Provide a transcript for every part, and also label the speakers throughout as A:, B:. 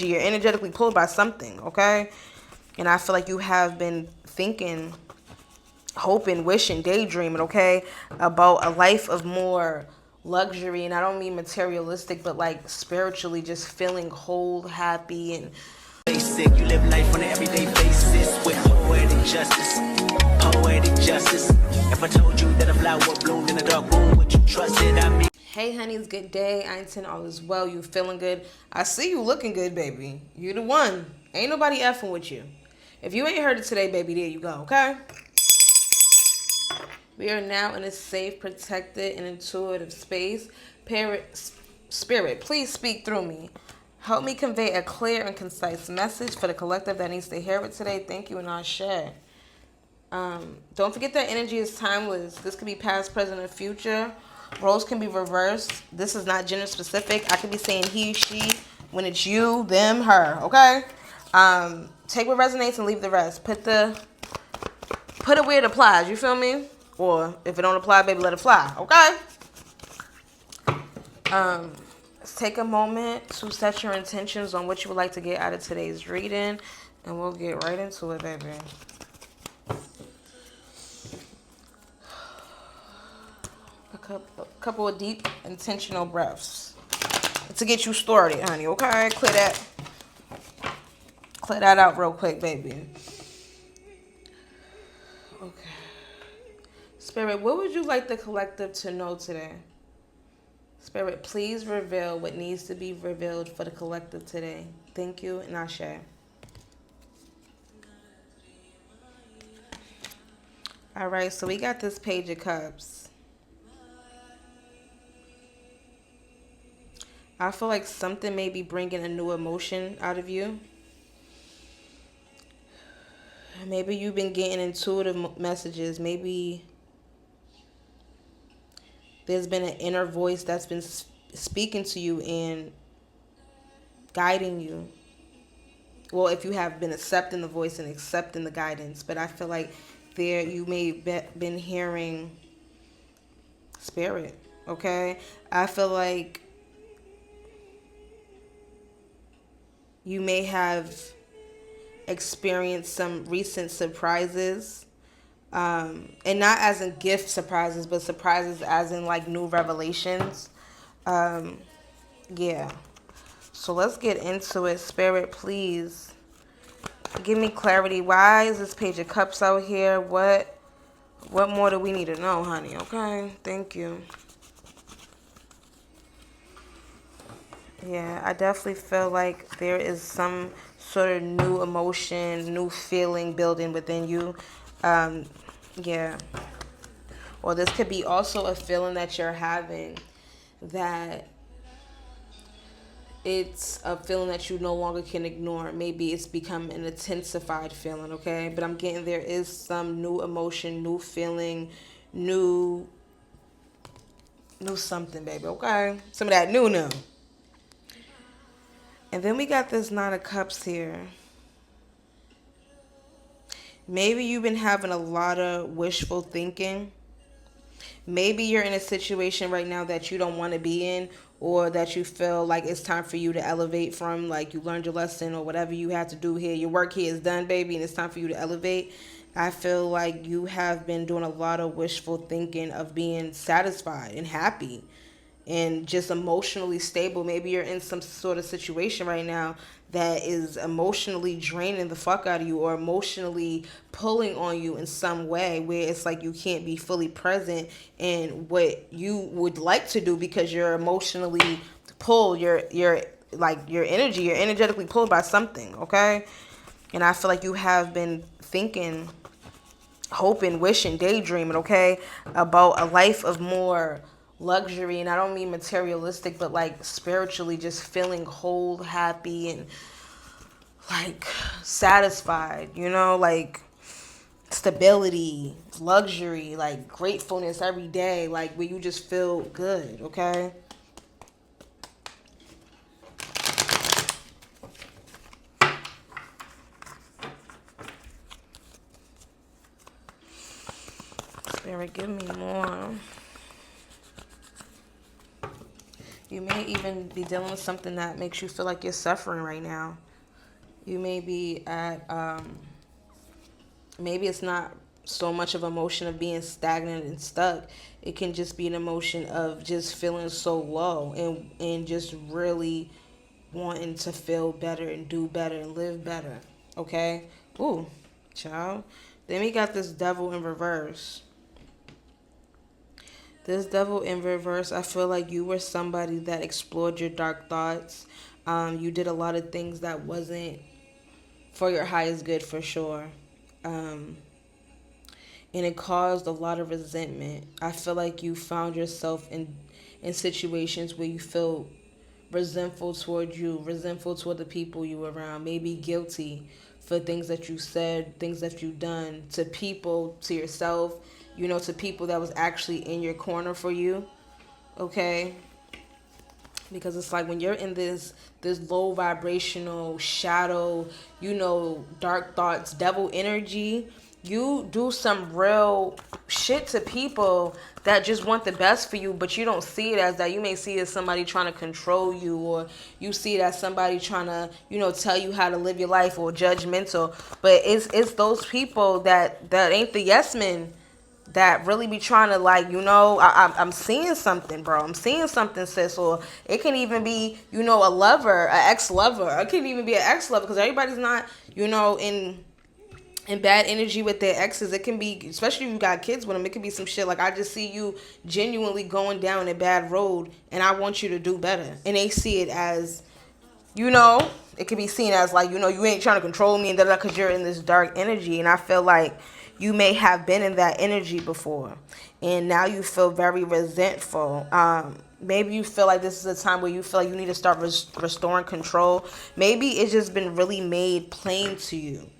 A: You're energetically pulled by something, okay? And I feel like you have been thinking, hoping, wishing, daydreaming, okay, about a life of more luxury. And I don't mean materialistic, but like spiritually, just feeling whole, happy, and
B: basic. You live life on an everyday basis with poetic justice. Poetic justice. If I told you that a flower bloomed in a dark room, would you trust it? I mean,
A: hey, honeys, good day. I intend all is well. You feeling good? I see you looking good, baby. You the one. Ain't nobody effing with you. If you ain't heard it today, baby, there you go, okay? We are now in a safe, protected, and intuitive space. Spirit, please speak through me. Help me convey a clear and concise message for the collective that needs to hear it today. Thank you, and I'll share. Don't forget that energy is timeless. This could be past, present, and future. Roles can be reversed. This is not gender specific. I could be saying he, she, when it's you, them, her. Okay. Take what resonates and leave the rest. Put it where it applies. You feel me? Or if it don't apply, baby, let it fly. Okay. Let's take a moment to set your intentions on what you would like to get out of today's reading, and we'll get right into it, baby. A couple of deep, intentional breaths to get you started, honey. Okay, clear that out real quick, baby. Okay, Spirit, what would you like the collective to know today? Spirit, please reveal what needs to be revealed for the collective today. Thank you, and Ashe. All right, so we got this Page of Cups. I feel like something may be bringing a new emotion out of you. Maybe you've been getting intuitive messages. Maybe there's been an inner voice that's been speaking to you and guiding you. Well, if you have been accepting the voice and accepting the guidance. But I feel like there you may have been hearing spirit, okay? I feel like you may have experienced some recent surprises. And not as in gift surprises, but surprises as in like new revelations. Yeah. So let's get into it. Spirit, please give me clarity. Why is this Page of Cups out here? What more do we need to know, honey? Okay. Thank you. Yeah, I definitely feel like there is some sort of new emotion, new feeling building within you. Yeah. Or this could be also a feeling that you're having that it's a feeling that you no longer can ignore. Maybe it's become an intensified feeling, okay? But I'm getting there is some new emotion, new feeling, new something, baby, okay? Some of that new. And then we got this Nine of Cups here. Maybe you've been having a lot of wishful thinking. Maybe you're in a situation right now that you don't want to be in, or that you feel like it's time for you to elevate from, like you learned your lesson or whatever you had to do here. Your work here is done, baby, and it's time for you to elevate. I feel like you have been doing a lot of wishful thinking of being satisfied and happy and just emotionally stable. Maybe you're in some sort of situation right now that is emotionally draining the fuck out of you, or emotionally pulling on you in some way where it's like you can't be fully present in what you would like to do because you're emotionally pulled. You're like you're energetically pulled by something, okay? And I feel like you have been thinking, hoping, wishing, daydreaming, okay, about a life of more luxury. And I don't mean materialistic, but like spiritually, just feeling whole, happy, and like satisfied, like stability, luxury, like gratefulness every day, like where you just feel good, okay? Spirit, give me more. You may even be dealing with something that makes you feel like you're suffering right now. You may be at, maybe it's not so much of emotion of being stagnant and stuck. It can just be an emotion of just feeling so low and just really wanting to feel better and do better and live better. Okay? Ooh, child. Then we got this devil in reverse. This devil in reverse, I feel like you were somebody that explored your dark thoughts. You did a lot of things that wasn't for your highest good for sure. Um, and it caused a lot of resentment. I feel like you found yourself in situations where you feel resentful toward you, resentful toward the people you were around, maybe guilty for things that you said, things that you done to people, to yourself, to people that was actually in your corner for you. Okay? Because it's like when you're in this low vibrational shadow, dark thoughts, devil energy, you do some real shit to people that just want the best for you, but you don't see it as that. You may see it as somebody trying to control you, or you see it as somebody trying to, tell you how to live your life, or judgmental. But it's those people that ain't the yes men that really be trying to, like, I'm seeing something, bro. I'm seeing something, sis. Or it can even be, a lover, an ex-lover. It can even be an ex-lover, because everybody's not, in bad energy with their exes. It can be, especially if you got kids with them, it could be some shit like, I just see you genuinely going down a bad road and I want you to do better. And they see it as, it could be seen as like, you ain't trying to control me and da because you're in this dark energy. And I feel like you may have been in that energy before, and now you feel very resentful. Maybe you feel like this is a time where you feel like you need to start restoring control. Maybe it's just been really made plain to you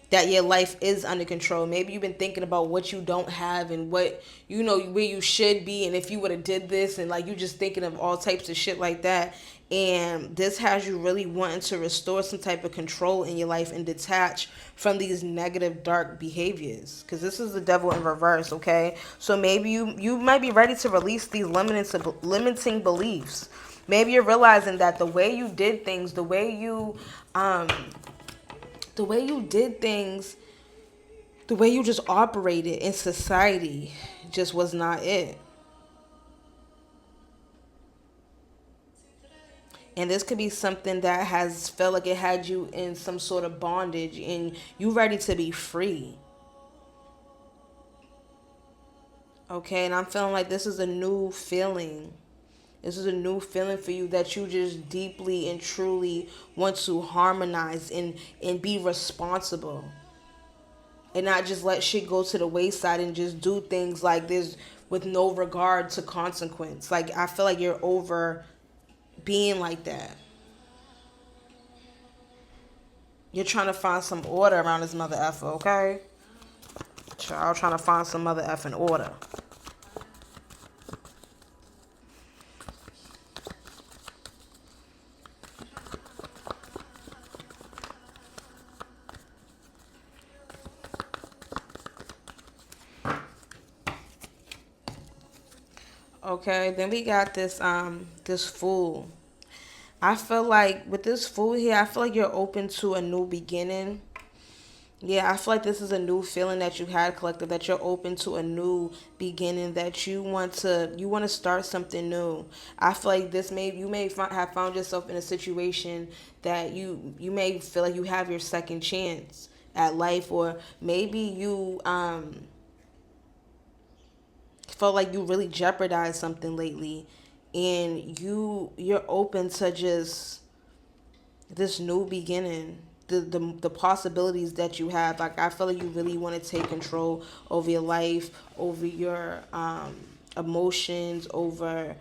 A: that your life is under control. Maybe you've been thinking about what you don't have and what, where you should be, and if you would have did this, and like you just thinking of all types of shit like that. And this has you really wanting to restore some type of control in your life and detach from these negative, dark behaviors. Because this is the devil in reverse, okay? So maybe you might be ready to release these limiting beliefs. Maybe you're realizing that the way you did things, the way you did things, the way you just operated in society just was not it. And this could be something that has felt like it had you in some sort of bondage and you ready to be free. Okay, and I'm feeling like this is a new feeling. This is a new feeling for you that you just deeply and truly want to harmonize and be responsible. And not just let shit go to the wayside and just do things like this with no regard to consequence. Like, I feel like you're over being like that. You're trying to find some order around this mother effer, okay? Child, trying to find some mother effing order. Okay, then we got this fool. I feel like with this fool here, I feel like you're open to a new beginning. Yeah, I feel like this is a new feeling that you had, collective, that you're open to a new beginning, that you want to start something new. I feel like you may have found yourself in a situation that you may feel like you have your second chance at life, or maybe you felt like you really jeopardized something lately, and you're open to just this new beginning, the possibilities that you have. Like, I feel like you really want to take control over your life, over your emotions, over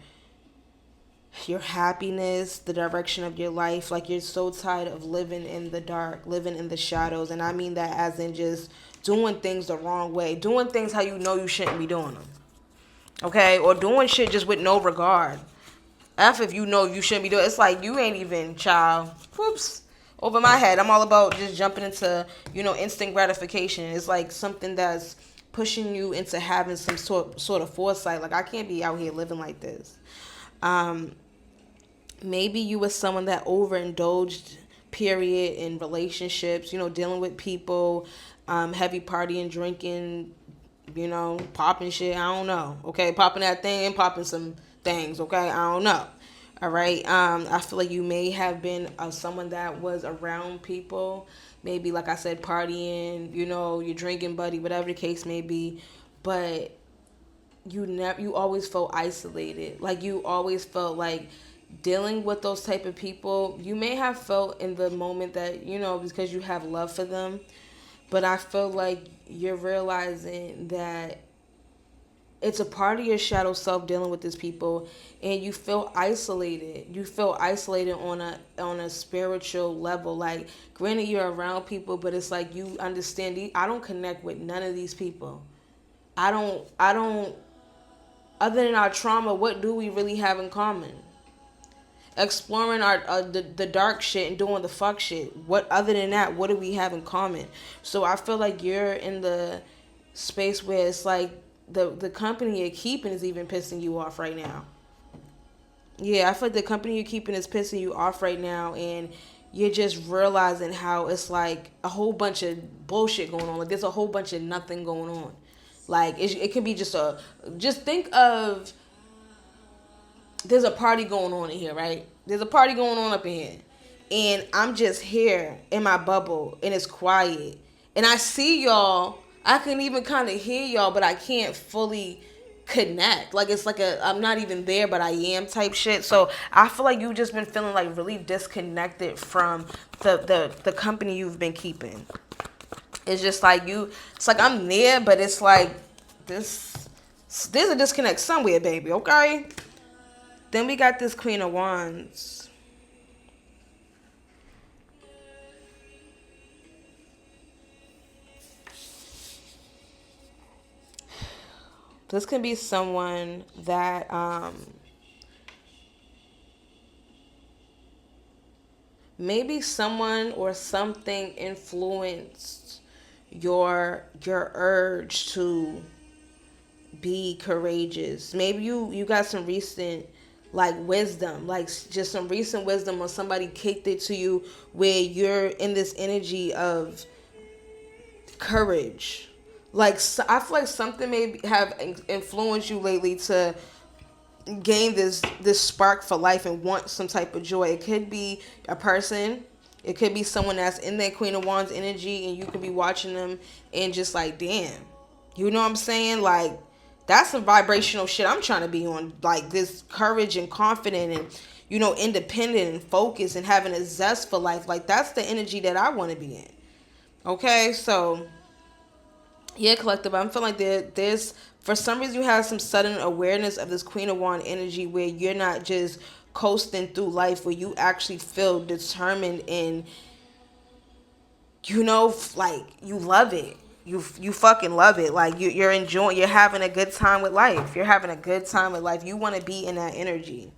A: your happiness, the direction of your life. Like, you're so tired of living in the dark, living in the shadows. And I mean that as in just doing things the wrong way, doing things how you know you shouldn't be doing them. Okay? Or doing shit just with no regard. If you know you shouldn't be doing it, it's like you ain't even, child. Whoops. Over my head. I'm all about just jumping into, instant gratification. It's like something that's pushing you into having some sort of foresight. Like, I can't be out here living like this. Maybe you were someone that overindulged, period, in relationships, dealing with people, heavy partying, drinking, popping shit. I don't know. Okay, popping that thing and popping some things. Okay, I don't know. All right. I feel like you may have been someone that was around people, maybe like I said, partying. Your drinking buddy, whatever the case may be, but you always felt isolated. Like you always felt like dealing with those type of people. You may have felt in the moment that because you have love for them, but I feel like you're realizing that it's a part of your shadow self dealing with these people, and you feel isolated. You feel isolated on a spiritual level. Like, granted, you're around people, but it's like you understand. I don't connect with none of these people. I don't. Other than our trauma, what do we really have in common? Exploring the dark shit and doing the fuck shit. What other than that, what do we have in common? So I feel like you're in the space where it's like the company you're keeping is even pissing you off right now. Yeah, I feel like the company you're keeping is pissing you off right now, and you're just realizing how it's like a whole bunch of bullshit going on. Like there's a whole bunch of nothing going on. Like it can be just think of, there's a party going on in here, right? There's a party going on up in here. And I'm just here in my bubble and it's quiet. And I see y'all. I can even kind of hear y'all, but I can't fully connect. Like it's like I'm not even there, but I am type shit. So I feel like you've just been feeling like really disconnected from the company you've been keeping. It's just like it's like I'm there, but it's like there's a disconnect somewhere, baby, okay? Then we got this Queen of Wands. This can be someone that maybe someone or something influenced your urge to be courageous. Maybe you got some recent like wisdom, like just some recent wisdom, or somebody kicked it to you where you're in this energy of courage. Like I feel like something may have influenced you lately to gain this spark for life and want some type of joy. It could be a person. It could be someone that's in that Queen of Wands energy, and you could be watching them and just like, damn, you know what I'm saying? Like, that's some vibrational shit I'm trying to be on. Like this courage and confident and, independent and focused and having a zest for life. Like that's the energy that I want to be in. Okay, so yeah, collective. I'm feeling like there's for some reason you have some sudden awareness of this Queen of Wands energy where you're not just coasting through life, where you actually feel determined and like you love it. You fucking love it. Like you're enjoying, you're having a good time with life. You're having a good time with life. You want to be in that energy.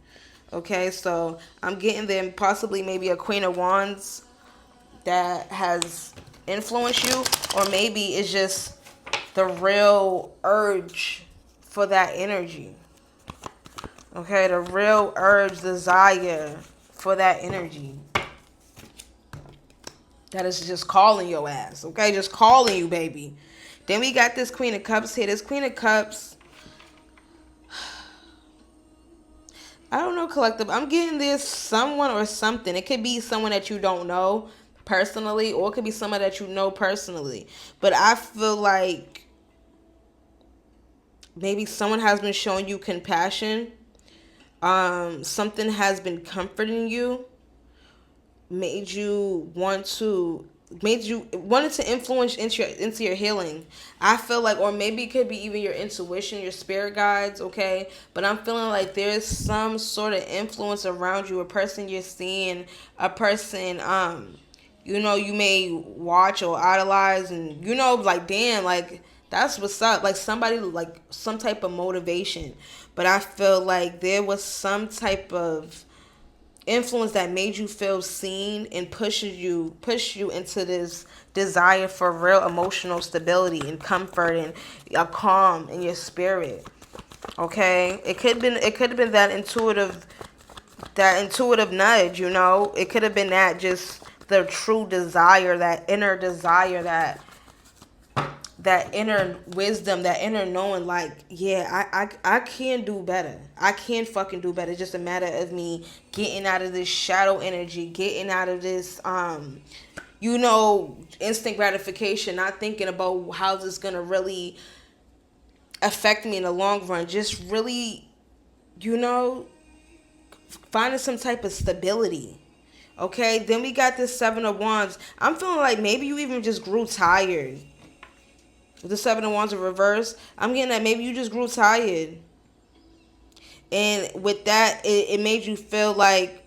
A: Okay, so I'm getting them possibly maybe a Queen of Wands that has influenced you, or maybe it's just the real urge for that energy. Okay, the real urge, desire for that energy. That is just calling your ass, okay? Just calling you, baby. Then we got this Queen of Cups here. This Queen of Cups, I don't know, collective. I'm getting this someone or something. It could be someone that you don't know personally, or it could be someone that you know personally. But I feel like maybe someone has been showing you compassion. Something has been comforting you. Made you wanted to influence into your healing. I feel like, or maybe it could be even your intuition, your spirit guides, okay? But I'm feeling like there's some sort of influence around you, a person you're seeing, a person you may watch or idolize, and like, damn, like that's what's up. Like somebody, like some type of motivation. But I feel like there was some type of influence that made you feel seen and push you into this desire for real emotional stability and comfort and a calm in your spirit. Okay, it could have been that intuitive that intuitive nudge, you know. It could have been that, just the true desire, that inner desire, that inner wisdom, that inner knowing, like, yeah, I can do better. I can fucking do better. It's just a matter of me getting out of this shadow energy, getting out of this instant gratification, not thinking about how this is gonna really affect me in the long run. Just really, finding some type of stability. Okay, then we got this Seven of Wands. I'm feeling like maybe you even just grew tired. The Seven of Wands in reverse, I'm getting that maybe you just grew tired. And with that, it made you feel like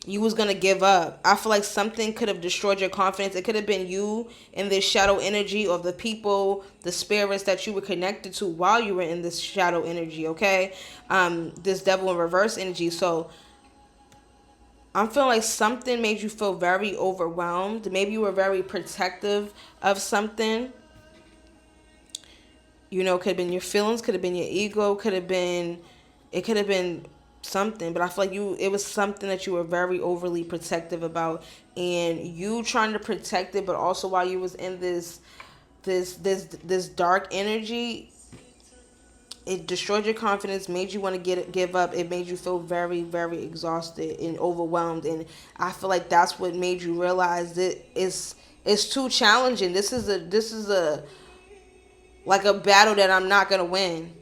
A: you was going to give up. I feel like something could have destroyed your confidence. It could have been you in this shadow energy, or the people, the spirits that you were connected to while you were in this shadow energy, okay? This devil in reverse energy. So I'm feeling like something made you feel very overwhelmed. Maybe you were very protective of something. Could have been your feelings, could have been your ego, could have been something. But I feel like it was something that you were very overly protective about, and you trying to protect it, but also while you was in this dark energy, it destroyed your confidence, made you want to give up. It made you feel very, very exhausted and overwhelmed. And I feel like that's what made you realize that it's too challenging. This is a like a battle that I'm not gonna win.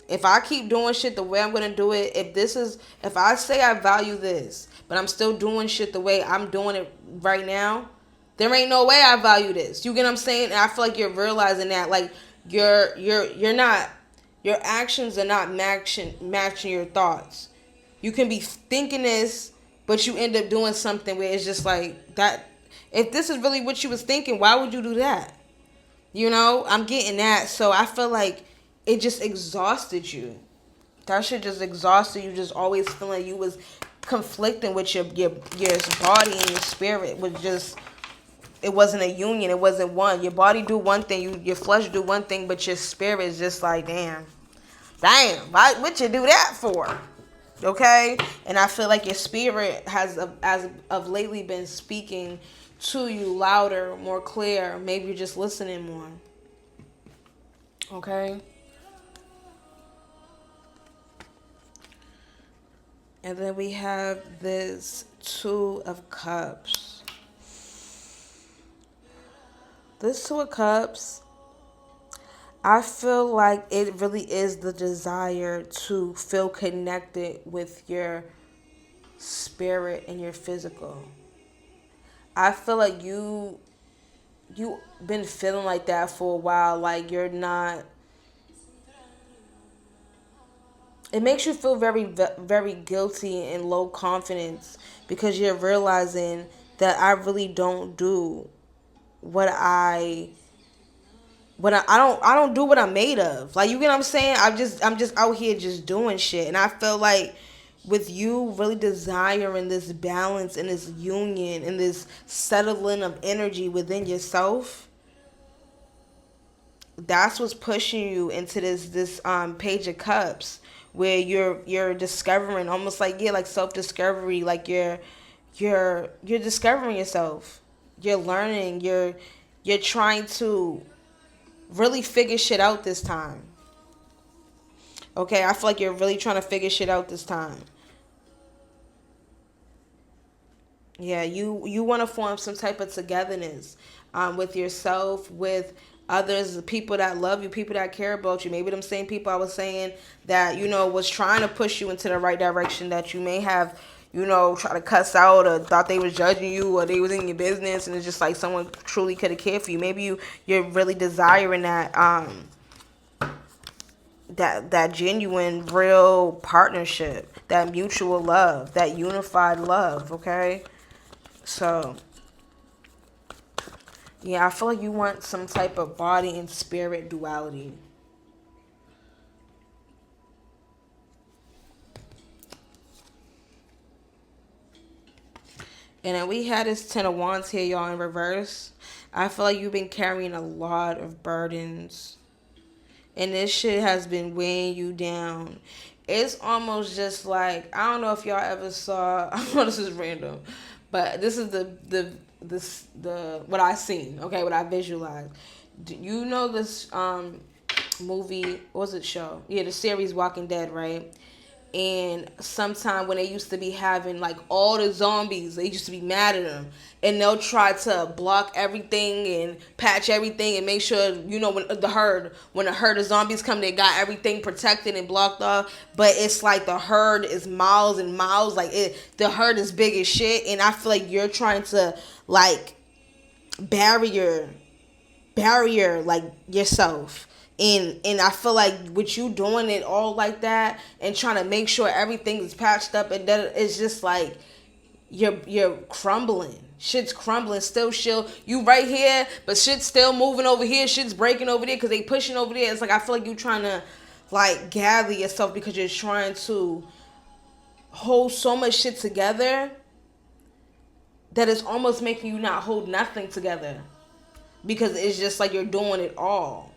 A: If I keep doing shit the way I'm gonna do it, if I say I value this, but I'm still doing shit the way I'm doing it right now, there ain't no way I value this. You get what I'm saying? And I feel like you're realizing that, like, you're not, your actions are not matching your thoughts. You can be thinking this, but you end up doing something where it's just like that. If this is really what you was thinking, why would you do that? I'm getting that. So I feel like it just exhausted you. That shit just exhausted you. Just always feeling you was conflicting with your body and your spirit. It wasn't a union. It wasn't one. Your body do one thing. Your flesh do one thing, but your spirit is just like, damn. What you do that for? Okay? And I feel like your spirit has, as of lately, been speaking to you louder, more clear. Maybe you're just listening more. Okay? And then we have this Two of Cups. This Two of Cups, I feel like it really is the desire to feel connected with your spirit and your physical. I feel like you been feeling like that for a while. Like you're not. It makes you feel very, very guilty and low confidence, because you're realizing that I really don't do I don't do what I'm made of. Like, you get what I'm saying? I'm just out here just doing shit. And I feel like with you really desiring this balance and this union and this settling of energy within yourself, that's what's pushing you into this Page of Cups, where you're discovering, almost like, yeah, like self-discovery. Like you're discovering yourself. You're learning. You're trying to really figure shit out this time. Okay, I feel like you're really trying to figure shit out this time. Yeah, you want to form some type of togetherness with yourself, with others, the people that love you, people that care about you. Maybe them same people I was saying that, was trying to push you into the right direction, that you may have, try to cuss out, or thought they was judging you, or they was in your business, and it's just like someone truly could have cared for you. Maybe you're really desiring that genuine, real partnership, that mutual love, that unified love, okay? So, yeah, I feel like you want some type of body and spirit duality. And then we had this Ten of Wands here, y'all, in reverse. I feel like you've been carrying a lot of burdens, and this shit has been weighing you down. It's almost just like, I don't know if y'all ever saw. I know this is random, but this is the what I seen. Okay, what I visualized. Do you know this movie? What was it show? Yeah, the series Walking Dead, right? And sometime when they used to be having like all the zombies, they used to be mad at them, and they'll try to block everything and patch everything and make sure, you know, when the herd of zombies come, they got everything protected and blocked off. But it's like the herd is miles and miles, like the herd is big as shit, and I feel like you're trying to like barrier like yourself, and I feel like with you doing it all like that and trying to make sure everything is patched up, and that it's just like you're crumbling. Shit's crumbling. Still shit. You right here, but shit's still moving over here. Shit's breaking over there because they pushing over there. It's like I feel like you trying to like gather yourself because you're trying to hold so much shit together that it's almost making you not hold nothing together, because it's just like you're doing it all.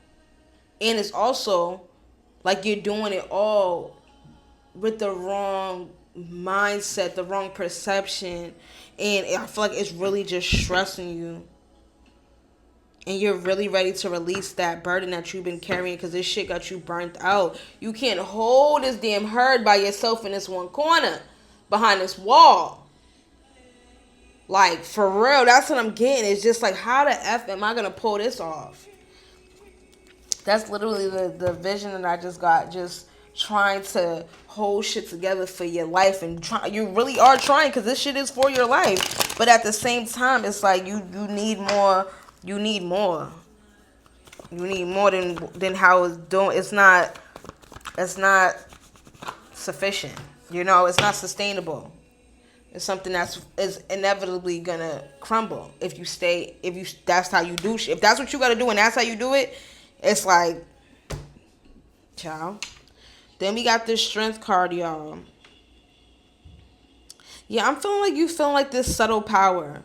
A: And it's also like you're doing it all with the wrong mindset, the wrong perception. And I feel like it's really just stressing you. And you're really ready to release that burden that you've been carrying because this shit got you burnt out. You can't hold this damn herd by yourself in this one corner behind this wall. Like, for real, that's what I'm getting. It's just like, how the F am I going to pull this off? That's literally the vision that I just got. Just trying to hold shit together for your life. And you really are trying, because this shit is for your life. But at the same time, it's like you need more. You need more. You need more than how it's doing. It's not sufficient. You know, it's not sustainable. It's something is inevitably gonna crumble if you that's how you do shit. If that's what you gotta do and that's how you do it, it's like, child. Then we got this strength card, y'all. Yeah, I'm feeling like you feeling like this subtle power.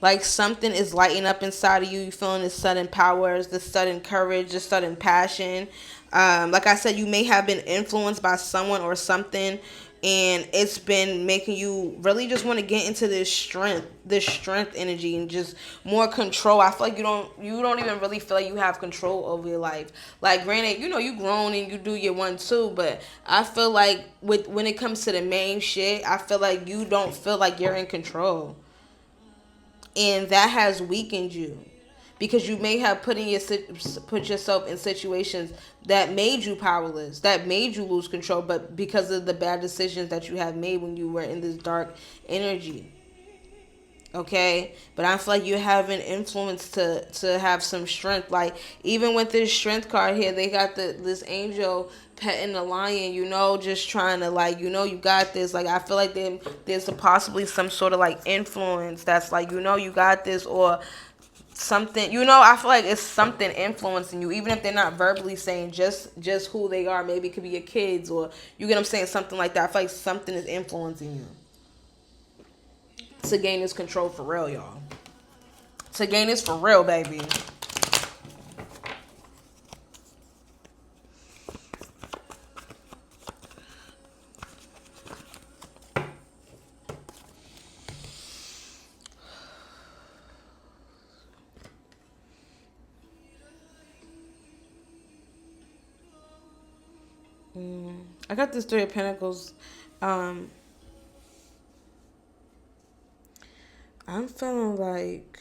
A: Like something is lighting up inside of you. You feeling this sudden powers, this sudden courage, this sudden passion. Like I said, you may have been influenced by someone or something, and it's been making you really just want to get into this strength energy, and just more control. I feel like you don't even really feel like you have control over your life. Like, granted, you know, you grown and you do your one too, but I feel like when it comes to the main shit, I feel like you don't feel like you're in control. And that has weakened you, because you may have put yourself in situations that made you powerless, that made you lose control, but because of the bad decisions that you have made when you were in this dark energy. Okay, but I feel like you have an influence to have some strength. Like, even with this strength card here, they got this angel petting the lion, you know, just trying to, like, you know, you got this. Like, I feel like there's possibly some sort of like influence that's like, you know, you got this, or something, you know. I feel like it's something influencing you, even if they're not verbally saying just who they are. Maybe it could be your kids, or, you get what I'm saying, something like that. I feel like something is influencing you to gain this control for real, y'all. To gain this for real, baby. I got this Three of Pentacles. I'm feeling like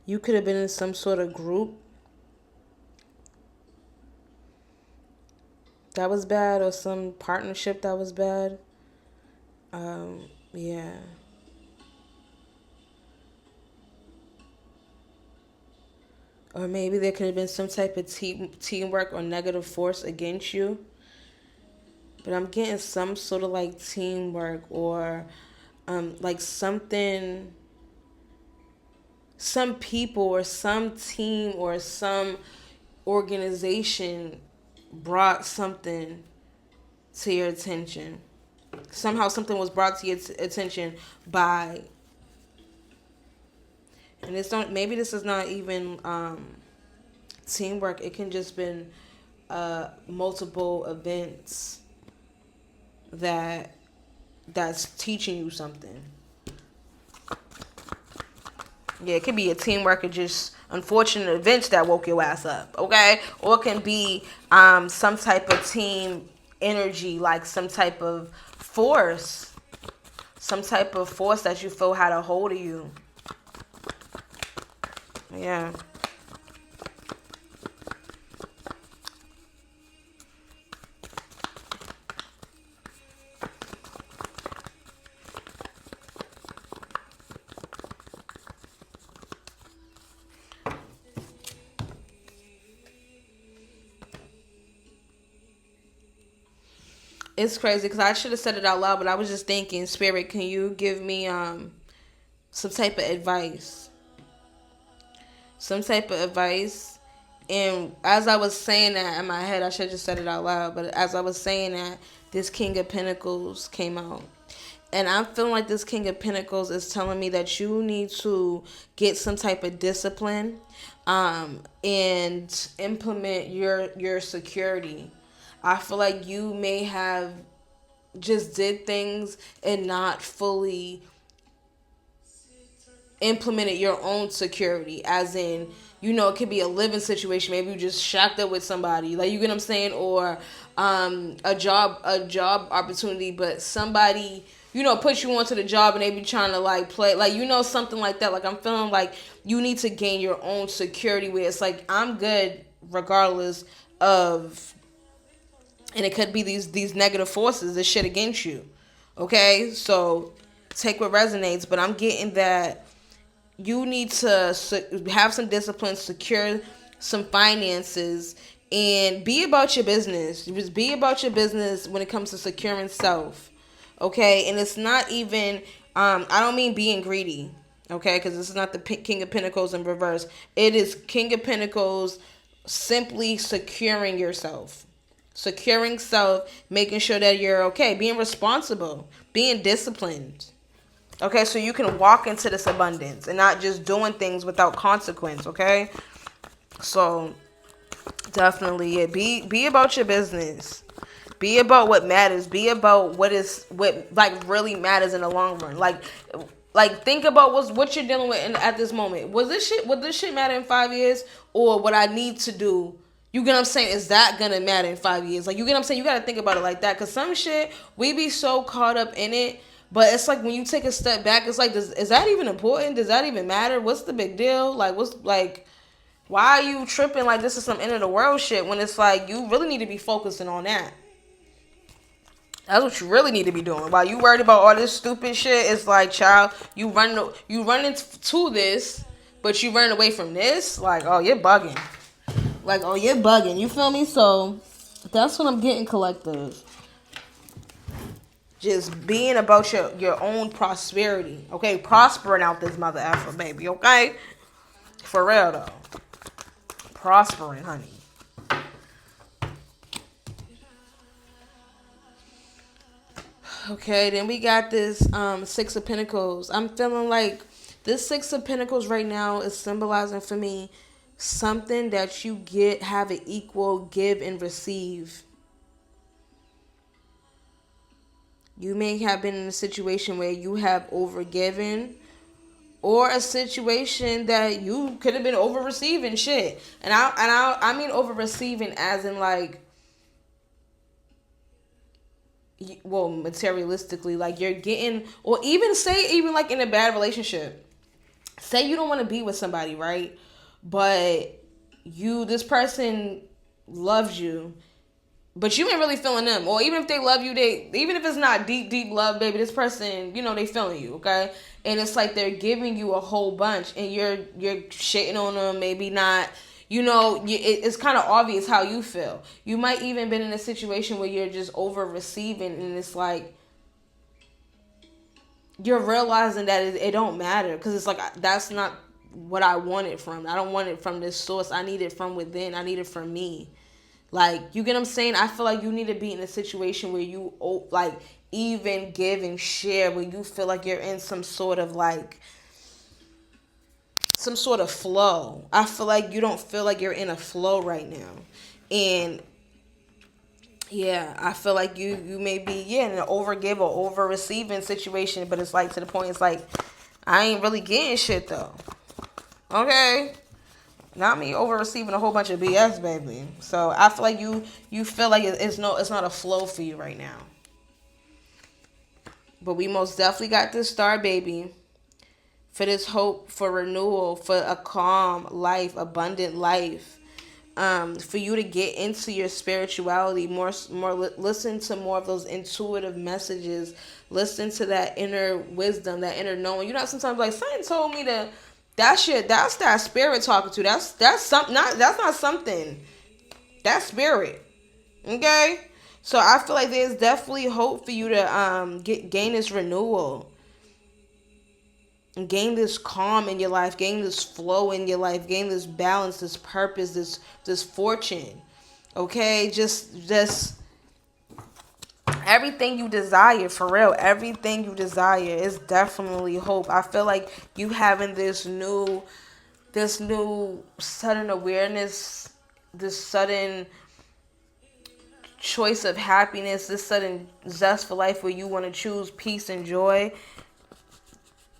A: you could have been in some sort of group that was bad, or some partnership that was bad. Yeah. Or maybe there could have been some type of teamwork or negative force against you. But I'm getting some sort of like teamwork, or like something, some people or some team or some organization brought something to your attention. Somehow something was brought to your attention by And it's not, maybe this is not even teamwork. It can just been multiple events that that's teaching you something. Yeah, it could be a teamwork or just unfortunate events that woke your ass up, okay? Or it can be some type of team energy, like some type of force. Some type of force that you feel had a hold of you. Yeah. It's crazy because I should have said it out loud, but I was just thinking, Spirit, can you give me some type of advice? Some type of advice. And as I was saying that in my head, I should have just said it out loud, but as I was saying that, this King of Pentacles came out. And I'm feeling like this King of Pentacles is telling me that you need to get some type of discipline and implement your security. I feel like you may have just did things and not fully implemented your own security, as in, you know, it could be a living situation. Maybe you just shacked up with somebody, like, you get what I'm saying, or a job opportunity, but somebody, you know, put you onto the job and they be trying to like play, like, you know, something like that. Like, I'm feeling like you need to gain your own security where it's like, I'm good regardless of, and it could be these negative forces, this shit against you. Okay, so take what resonates, but I'm getting that you need to have some discipline, secure some finances, and be about your business. Just be about your business when it comes to securing self. Okay, and it's not even, I don't mean being greedy. Okay, because this is not the King of Pentacles in reverse. It is King of Pentacles simply securing yourself. Securing self, making sure that you're okay, being responsible, being disciplined. Okay, so you can walk into this abundance and not just doing things without consequence, okay? So definitely, yeah, be about your business. Be about what matters. Be about what like really matters in the long run. Like think about what you're dealing with at this moment. Would this shit matter in 5 years, or what I need to do? You get what I'm saying? Is that gonna matter in 5 years? Like, you get what I'm saying? You gotta think about it like that. Cause some shit, we be so caught up in it. But it's like when you take a step back, it's like, is that even important? Does that even matter? What's the big deal? Like, why are you tripping like this is some end of the world shit when it's like you really need to be focusing on that? That's what you really need to be doing. While you worried about all this stupid shit, it's like, child, you run into this, but you run away from this. Like, oh, you're bugging. Like, oh, you're bugging. You feel me? So that's what I'm getting, collective. Just being about your own prosperity. Okay? Prospering out this mother effer, baby. Okay? For real, though. Prospering, honey. Okay, then we got this Six of Pentacles. I'm feeling like this Six of Pentacles right now is symbolizing for me something that you have an equal give and receive. You may have been in a situation where you have overgiven, or a situation that you could have been over receiving shit. And I mean over receiving as in like, well, materialistically, like you're getting, or even like in a bad relationship. Say you don't want to be with somebody, right? But this person loves you, but you ain't really feeling them. Or even if they love you, even if it's not deep love, baby, this person, you know, they feeling you, okay? And it's like they're giving you a whole bunch, and you're shitting on them, maybe not. You know, it's kind of obvious how you feel. You might even been in a situation where you're just over receiving, and it's like you're realizing that it don't matter, because it's like, that's not what I wanted from. I don't want it from this source. I need it from within. I need it from me. Like, you get what I'm saying? I feel like you need to be in a situation where you, like, even give and share, where you feel like you're in some sort of, like, some sort of flow. I feel like you don't feel like you're in a flow right now. And yeah, I feel like you may be in an overgive or over receiving situation, but it's like to the point it's like I ain't really getting shit though. Okay? Not me over receiving a whole bunch of BS, baby. So I feel like you feel like it's not a flow for you right now. But we most definitely got this star, baby. For this hope, for renewal, for a calm life, abundant life. For you to get into your spirituality listen to more of those intuitive messages, listen to that inner wisdom, that inner knowing. You know, sometimes like something told me to that shit. That's that spirit talking to. That's something. That's not something. That's spirit. Okay. So I feel like there's definitely hope for you to gain this renewal. Gain this calm in your life, gain this flow in your life, gain this balance, this purpose, this fortune. Okay, just everything you desire, for real, everything you desire is definitely hope. I feel like you having this new sudden awareness, this sudden choice of happiness, this sudden zest for life where you want to choose peace and joy.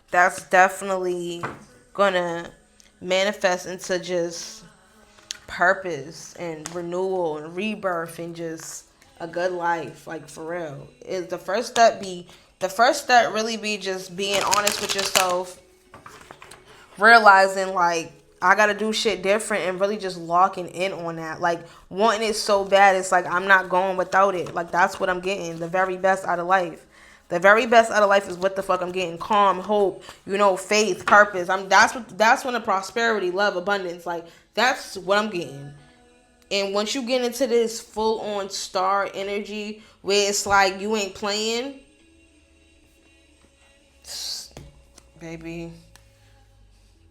A: That's definitely gonna manifest into just purpose and renewal and rebirth and just a good life, like for real. Is the first step really be just being honest with yourself, realizing like I gotta do shit different and really just locking in on that. Like wanting it so bad, it's like I'm not going without it. Like that's what I'm getting, the very best out of life. The very best out of life is what the fuck I'm getting. Calm, hope, faith, purpose. That's when the prosperity, love, abundance, like that's what I'm getting. And once you get into this full on star energy where it's like you ain't playing, baby,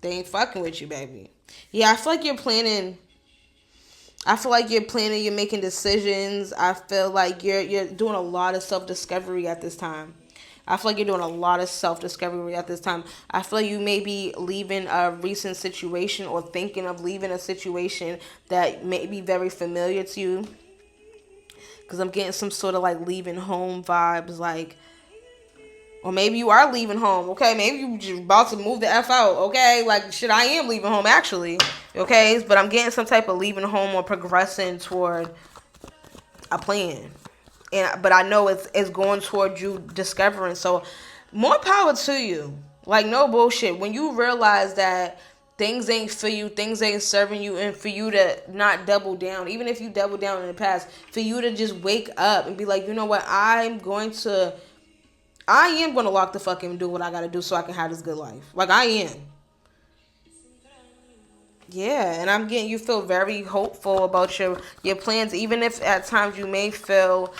A: they ain't fucking with you, baby. Yeah, I feel like you're planning. You're making decisions. I feel like you're doing a lot of self-discovery at this time. I feel like you're doing a lot of self-discovery at this time. I feel like you may be leaving a recent situation or thinking of leaving a situation that may be very familiar to you. Because I'm getting some sort of like leaving home vibes, like, or maybe you are leaving home, okay? Maybe you just about to move the F out, okay? Like, shit, I am leaving home, actually, okay? But I'm getting some type of leaving home or progressing toward a plan. But I know it's going toward you discovering. So, more power to you. Like, no bullshit. When you realize that things ain't for you, things ain't serving you, and for you to not double down, even if you double down in the past, for you to just wake up and be like, you know what, I am going to lock the fuck in and do what I gotta do so I can have this good life. Like, I am. Yeah, and I'm getting you feel very hopeful about your plans, even if at times you may feel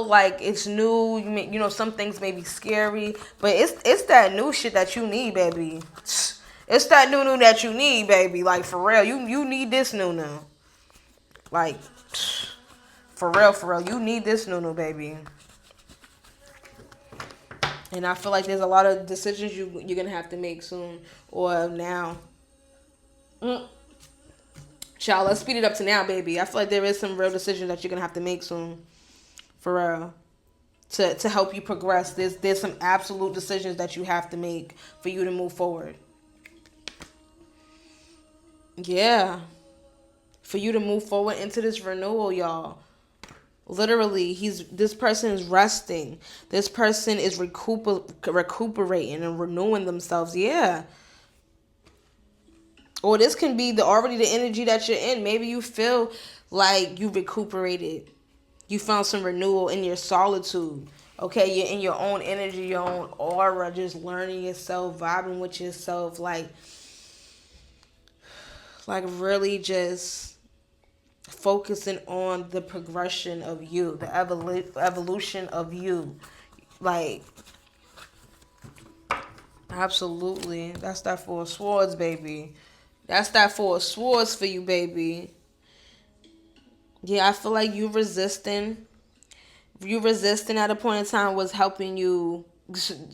A: like it's new. Some things may be scary, but it's that new shit that you need, baby. It's that new that you need, baby. Like, for real, you need this new. Like, for real, you need this new, baby. And I feel like there's a lot of decisions you're going to have to make soon or now. Child, let's speed it up to now, baby. I feel like there is some real decisions that you're going to have to make soon. For real. To help you progress. There's some absolute decisions that you have to make for you to move forward. Yeah. For you to move forward into this renewal, y'all. Literally, this person is resting. This person is recuperating and renewing themselves. Yeah. Or this can be already the energy that you're in. Maybe you feel like you recuperated. You found some renewal in your solitude. Okay, you're in your own energy, your own aura, just learning yourself, vibing with yourself, like really just focusing on the progression of you, the evolution of you. Like, absolutely. That's that Four of Swords, baby. That's that Four of Swords for you, baby. Yeah, I feel like you resisting at a point in time was helping you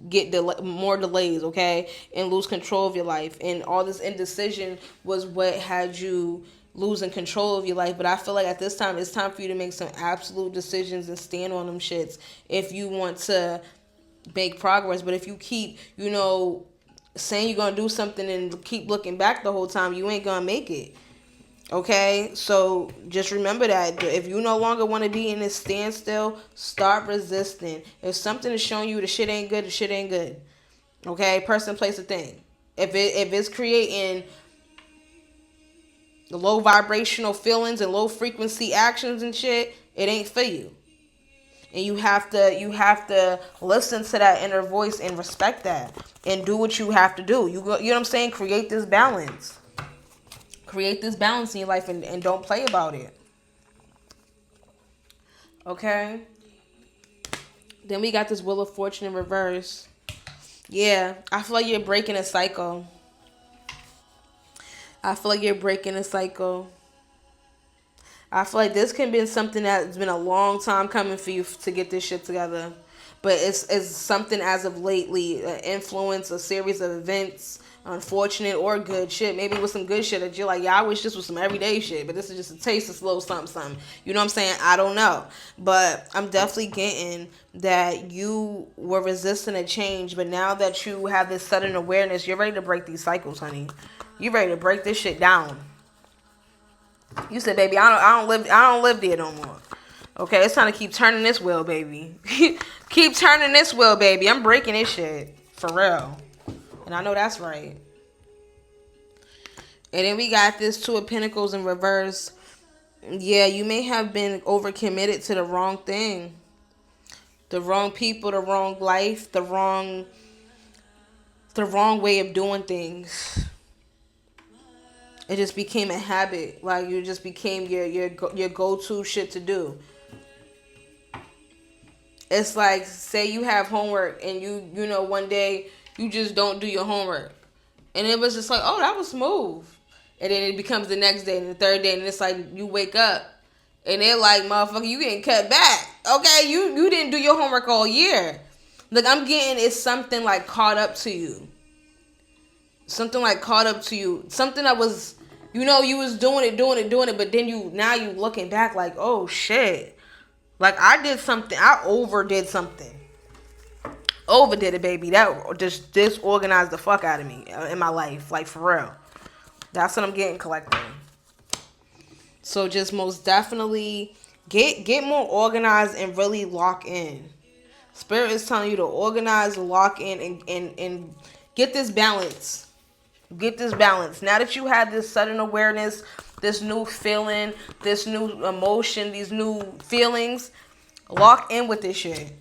A: get more delays, okay, and lose control of your life. And all this indecision was what had you losing control of your life. But I feel like at this time, it's time for you to make some absolute decisions and stand on them shits if you want to make progress. But if you keep, saying you're gonna do something and keep looking back the whole time, you ain't gonna make it. Okay, so just remember that if you no longer want to be in this standstill, start resisting. If something is showing you the shit ain't good, the shit ain't good. Okay, person, place, a thing. If it's creating low vibrational feelings and low frequency actions and shit, it ain't for you. And you have to listen to that inner voice and respect that and do what you have to do. You know what I'm saying? Create this balance. Create this balance in your life and don't play about it. Okay? Then we got this Wheel of Fortune in reverse. Yeah, I feel like you're breaking a cycle. I feel like this can be something that's been a long time coming for you to get this shit together. But it's something as of lately, an influence, a series of events, unfortunate or good shit. Maybe with some good shit that you're like, yeah, I wish this was some everyday shit, but this is just a taste of little something. You know what I'm saying? I don't know. But I'm definitely getting that you were resisting a change, but now that you have this sudden awareness, you're ready to break these cycles, honey. You're ready to break this shit down. You said, baby, I don't live there no more. Okay, it's time to keep turning this wheel, baby. Keep turning this wheel, baby. I'm breaking this shit. For real. And I know that's right. And then we got this Two of Pentacles in reverse. Yeah, you may have been overcommitted to the wrong thing. The wrong people, the wrong life, the wrong way of doing things. It just became a habit. Like, you just became your go-to shit to do. It's like, say you have homework and you know one day you just don't do your homework. And it was just like, oh, that was smooth. And then it becomes the next day and the third day and it's like you wake up and they're like, motherfucker, you getting cut back. Okay, you didn't do your homework all year. Look, I'm getting it's something like caught up to you. Something like caught up to you. Something that was, you was doing it, but then now you looking back like, oh shit. Like, I did something. I overdid something. Overdid it, baby. That just disorganized the fuck out of me in my life. Like, for real. That's what I'm getting, collective. So, just most definitely get more organized and really lock in. Spirit is telling you to organize, lock in, and get this balance. Get this balance. Now that you have this sudden awareness, this new feeling, this new emotion, these new feelings, lock in with this shit.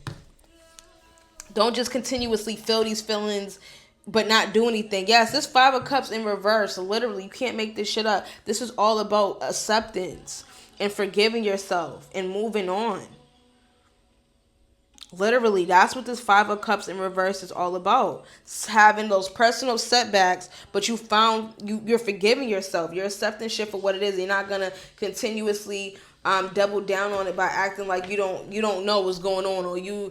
A: Don't just continuously feel these feelings but not do anything. Yes, this Five of Cups in reverse. Literally, you can't make this shit up. This is all about acceptance and forgiving yourself and moving on. Literally, that's what this Five of Cups in reverse is all about. It's having those personal setbacks, but you're forgiving yourself. You're accepting shit for what it is. You're not gonna continuously double down on it by acting like you don't know what's going on, or you're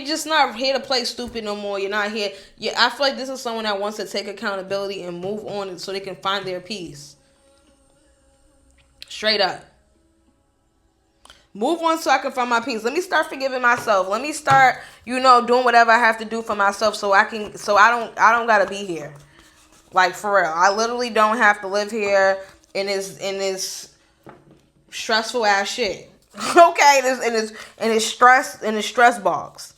A: just not here to play stupid no more. You're not here. I feel like this is someone that wants to take accountability and move on so they can find their peace. Straight up. Move on so I can find my peace. Let me start forgiving myself. Let me start, doing whatever I have to do for myself so I don't gotta be here. Like, for real. I literally don't have to live here in this stressful ass shit. Okay, in this stress box.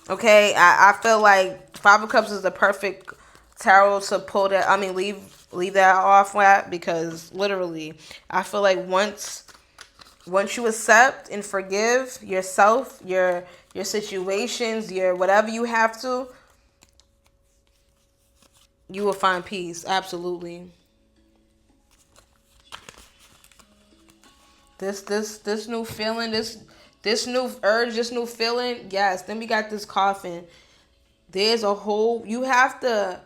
A: Okay, I feel like Five of Cups is the perfect tarot to pull that. I mean, leave that off at, because literally, I feel like once you accept and forgive yourself, your situations, your whatever you have to, you will find peace. Absolutely. This new feeling, this new urge, this new feeling, yes. Then we got this Coffin. There's a whole, you have to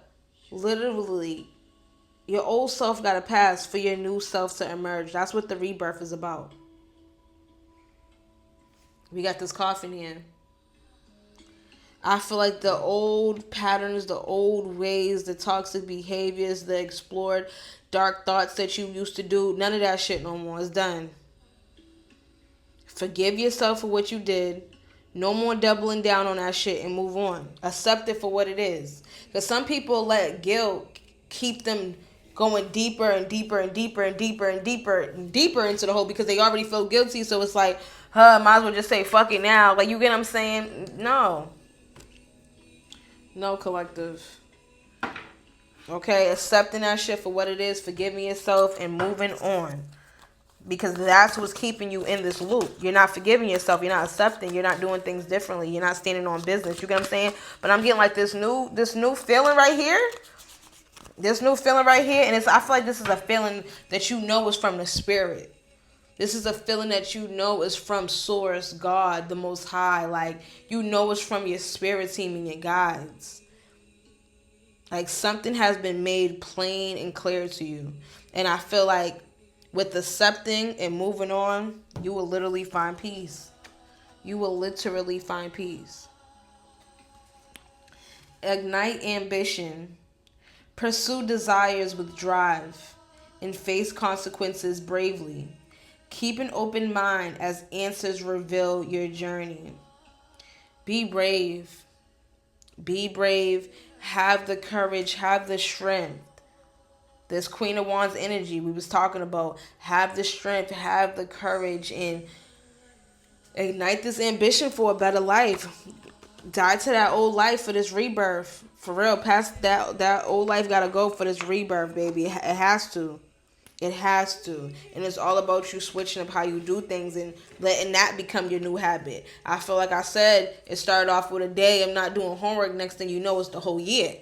A: literally, your old self got to pass for your new self to emerge. That's what the rebirth is about. We got this Coffin here. I feel like the old patterns, the old ways, the toxic behaviors, the explored dark thoughts that you used to do, none of that shit no more. It's done. Forgive yourself for what you did. No more doubling down on that shit and move on. Accept it for what it is. Because some people let guilt keep them going deeper and deeper and deeper and deeper and deeper and deeper into the hole because they already feel guilty. So it's like, might as well just say fuck it now. Like, you get what I'm saying? No. No, collective. Okay, accepting that shit for what it is, forgiving yourself, and moving on. Because that's what's keeping you in this loop. You're not forgiving yourself. You're not accepting. You're not doing things differently. You're not standing on business. You get what I'm saying? But I'm getting like this new feeling right here. This new feeling right here. And I feel like this is a feeling that you know is from the spirit. This is a feeling that you know is from Source, God, the Most High. Like, you know it's from your spirit team and your guides. Like, something has been made plain and clear to you. And I feel like with accepting and moving on, you will literally find peace. You will literally find peace. Ignite ambition. Pursue desires with drive. And face consequences bravely. Keep an open mind as answers reveal your journey. Be brave. Be brave. Have the courage. Have the strength. This Queen of Wands energy we was talking about. Have the strength, have the courage, and ignite this ambition for a better life. Die to that old life for this rebirth. For real, past that old life gotta go for this rebirth, baby. It has to. It has to. And it's all about you switching up how you do things and letting that become your new habit. I feel like I said, it started off with a day of not doing homework. Next thing you know, it's the whole year.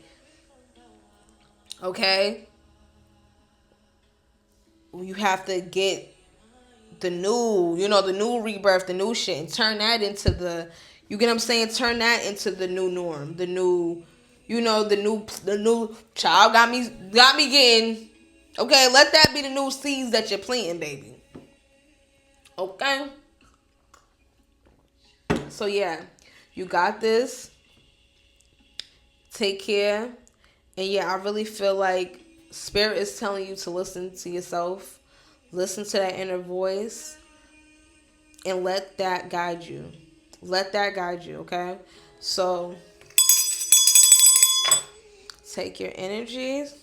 A: Okay? You have to get the new, the new rebirth, the new shit, and turn that into you get what I'm saying? Turn that into the new norm, the new child got me getting. Okay, let that be the new seeds that you're planting, baby. Okay? So yeah, you got this. Take care. And yeah, I really feel like Spirit is telling you to listen to yourself, listen to that inner voice, and let that guide you. Let that guide you, okay? So, take your energies,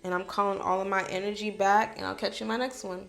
A: and I'm calling all of my energy back, and I'll catch you in my next one.